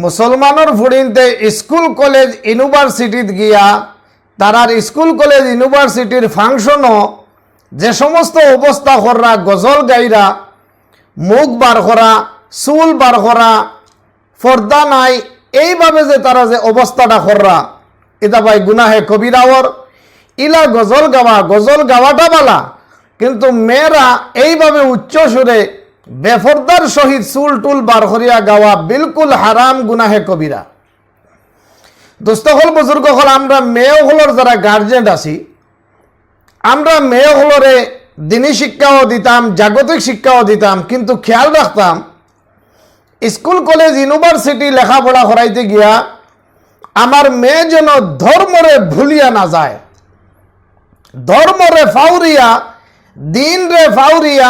মুসলমানের ফুড়িনতে school college ইউনিভার্সিটিত গিয়া তারার স্কুল কলেজ ইউনিভার্সিটির ফাংশনও যে সমস্ত অবস্থা করা, গজল গাইরা, মুখ বার করা, চুল বার করা, পর্দা নাই, এইভাবে যে তারা যে অবস্থাটা করা, এটা ভাই গুনাহে কবিরাওর। ইলা গজল গাওয়াটা বালা, কিন্তু মেয়েরা এইভাবে উচ্চ সুরে বেফরদার সহিত চুল টুল বার করিয়া গাওয়া বিলকুল হারাম, গুনাহে কবিরা। দোস্তকল বুজুর্গকল, আমরা মেয়েগুলোর যারা গার্জেন্ট আছি, আমরা মেয়েগুলোরে দিনী শিক্ষাও দিতাম, জাগতিক শিক্ষাও দিতাম, কিন্তু খেয়াল রাখতাম স্কুল কলেজ ইউনিভার্সিটি লেখাপড়া করাইতে গিয়া আমার মেয়ে যেন ধর্মরে ভুলিয়া না যায়, ধর্মরে ফাউরিয়া, দিন রে ফাউরিয়া,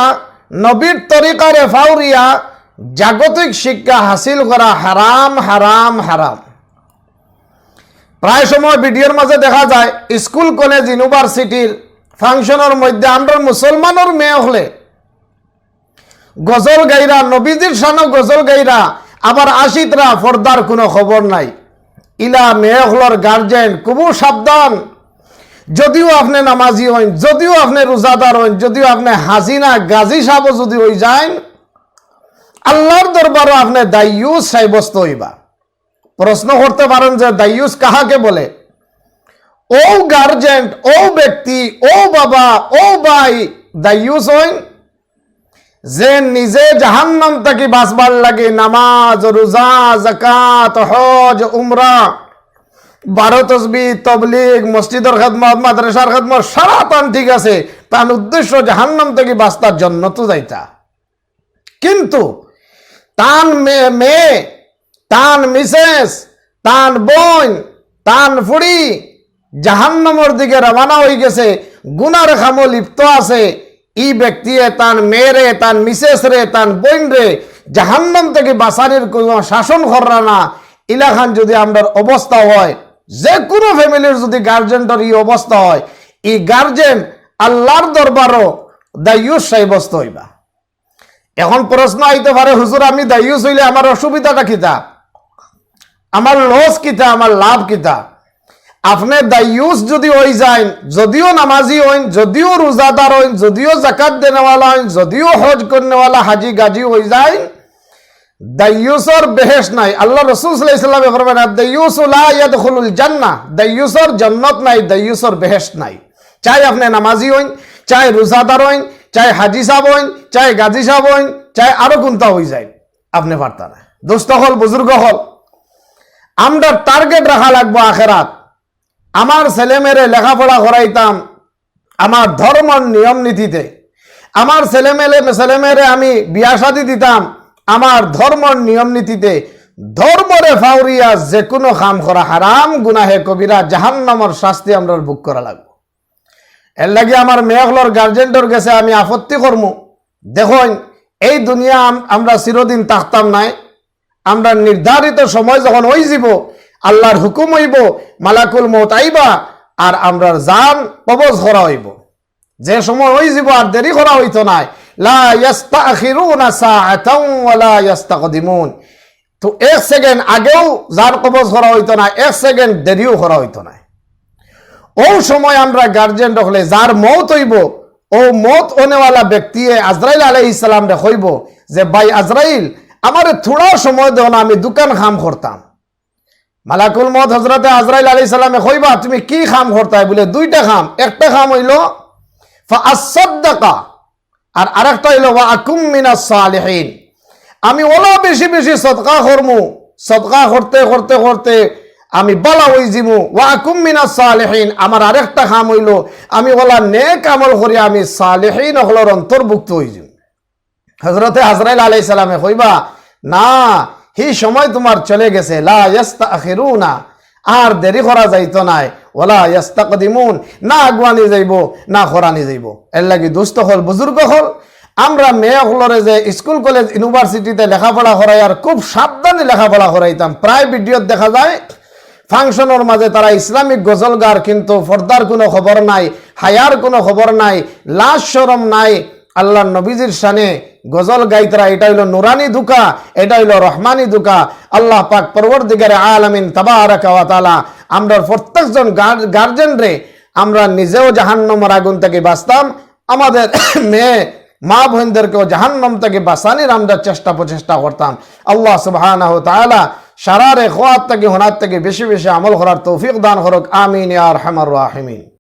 নবীর তরিকারে ফাউরিয়া জাগতিক শিক্ষা হাসিল করা হারাম হারাম হারাম। প্রায় সময় ভিডিওর মাঝে দেখা যায় স্কুল কলেজ ইউনিভার্সিটির ফাংশনের মধ্যে আমরা মুসলমানের মেয়ে হলে গজল গাইরা, নবীজির শানো গজল গাইরা, আবার আশিতরা পর্দার কোনো খবর নাই। ইলা মেয়ে হলোর গার্জেন খুব সাবধান। যদিও আপনি নামাজি হইন, যদিও আপনি রোজাদার হইন, যদিও আপনি হাজিনা গাজী সাহেব যদি হই যান, আল্লাহর দরবারও আপনি দায়ুস সাব্যস্ত হইবা। প্রশ্ন করতে পারেন যে দায়ুস কাহাকে বলে? ও গার্জেন্ট, ও ব্যক্তি, ও বাবা, ও ভাই দায়ুস হইন যে নিজে জাহান্নাম থেকে বাঁচবার লাগে নামাজ, রোজা, যাকাত, হজ, উমরা, 12 তসবিহ, তবলিগ, মসজিদের খেদমত, মাদ্রাসার খেদমত সারা তান ঠিক আছে, তার উদ্দেশ্য জাহান্নাম থেকে বাঁচতার জন্য তো যাইতা। কিন্তু তান মেয়ে, তান মিসেস, তান বোন, তান ফুড়ি জাহান্নামের দিকে রওনা হয়ে গেছে, গুনার খামো লিপ্ত আছে। ই ব্যক্তিয়ে তান মেয়েরে, তান মিসেস রে, তান বোন রে জাহান্নাম থেকে বাঁচানোর কোনো শাসন করা না। ইলাখান যদি আমরা অবস্থা হয়, যে কোনো ফ্যামিলির যদি গার্জেন্টের এই অবস্থা হয়, এই গার্জেন আল্লাহর দরবারও দায়ুস সাব্যস্ত হইবা। এখন প্রশ্ন আইতে পারে, হুজুর আমি দায়ুস হইলে আমার অসুবিধাটা কিতা, আমার লস কিতা, আমার লাভ কিতা? আপনি দায়ুস যদি হয়ে যায়, যদিও নামাজি হইন, যদিও রোজাদার হইন, যদিও জাকাত দেনেওয়ালা হইন, যদিও হজ করনেওয়ালা হাজি গাজি হয়ে যায়, দায়ুসর বেহেশ নাই। আল্লাহ রাসূল সাল্লাল্লাহু আলাইহি ওয়াসাল্লাম ফরমান দায়ুস লা ইয়াদখুলুল জান্নাহ, দায়ুসর জান্নাত নাই, দায়ুসর বেহেশ নাই। চাই আপনি নামাজি হইন, চাই রোজাদার হইন, চাই হাজি সাহেব হইন, চাই গাজী সাহেব হইন, চাই আরো কোনটা হয়ে যায়, আপনি পারতা না। দোস্ত হল, বুজুর্গ হল, আমরা টার্গেট রাখা লাগবো আখেরাত। আমার ছেলেমেয়েরে লেখাপড়া করাইতাম আমার ধর্মের নিয়ম নীতিতে, আমার ছেলেমেয়েরে আমি বিয়া শাদী দিতাম আমার ধর্মের নিয়ম নীতিতে। ধর্মরে ফাউরিয়া যে কোনো কাম করা হারাম, গুনাহে কবিরা, জাহান্নামের শাস্তি আমরা ভোগ করা লাগবে। এর লাগে আমার মেয়েগুলোর গার্জেন্টর গেছে আমি আপত্তি করবো। দেখুন, এই দুনিয়া আমরা চিরদিন থাকতাম নাই। আমরা নির্ধারিত সময় যখন ওই যাব, আল্লাহর হুকুম হইব, মালাকুল মউত আইবা, আর আমরা জান কবজ করা হইব। যে সময় ওই যাব আর দেরি করা হইতো না। লা ইস্তাখিরুনা সাআতাও ওয়া লা ইস্তাকদিমুন। তো 1 সেকেন্ড আগেও জান কবজ করা হইতো না, 1 সেকেন্ড দেরিও করা হইতো না। ও সময় আমরা গার্জেন হলে যার মৌত হইব, ও মৌত হনেওয়ালা ব্যক্তি আজরাইল আলাইহিস সালাম রে কইব যে ভাই আজরাইল, আমারে থোড়া সময় দেও না, আমি দোকান খাম করতাম। মালাকুল মউত হযরতে আজরাইল আলাইহিস সালামে কইবা তুমি কি খাম করতাই? বলে 2টা খাম। একটা খাম হইল ফাআসাদদাকা, আর আরেকটা হইল ওয়া আকুম মিনাস সালিহিন। আমি ওলা বেশি বেশি সদকা করমু, সদকা করতে করতে করতে আমি বালা হই জিমু। ওয়া আকুম মিনাস সালিহিন, আমার আরেকটা খাম হইল আমি ওলা নেক আমল করি আমি সালিহিন হলর অন্তর্ভুক্ত হই জিমু। হযরতে আজরাইল আলাইহিস সালামে কইবা না, এই সময় তোমার চলে গেছে। লা ইস্তাখিরুনা, আর দেরি করা যাইতো না। ওয়ালা ইস্তাকদিমুন, না আগুয়ানি যাইব না খরানি যাইব। এর লাগি দুস্থ হল, বুজুর্গ হল, আমরা মেয়ে হলরে যে স্কুল কলেজ ইউনিভার্সিটিতে লেখাপড়া করাই আর খুব সাবধানে লেখাপড়া করাইতাম। প্রায় ভিডিওত দেখা যায় ফাংশনের মাঝে তারা ইসলামিক গজল গার, কিন্তু পর্দার কোনো খবর নাই, হায়ার কোনো খবর নাই, লাজ শরম নাই, আল্লাহ নবীজির শানে গজল গাইতরা, এটা হইল নুরানি দুকা, এটা হইল রহমানি দুকা। আল্লাহ পাক পরবর্তীকারে আলামিন তাবারাকা ওয়া তাআলা আমরা প্রত্যেকজন গার্জেন রে আমরা নিজেও জাহান্নামের আগুন থেকে বাঁচতাম, আমাদের মেয়ে মা বোনদেরকেও জাহান্নাম থেকে বাঁচানোর আমরা চেষ্টা প্রচেষ্টা করতাম। আল্লাহ সুবহানাহু ওয়া তাআলা সারারে খোয়াত থেকে হোনার থেকে বেশি বেশি আমল করার তৌফিক দান করুক। আমিন ইয়া আরহামার রাহিমিন।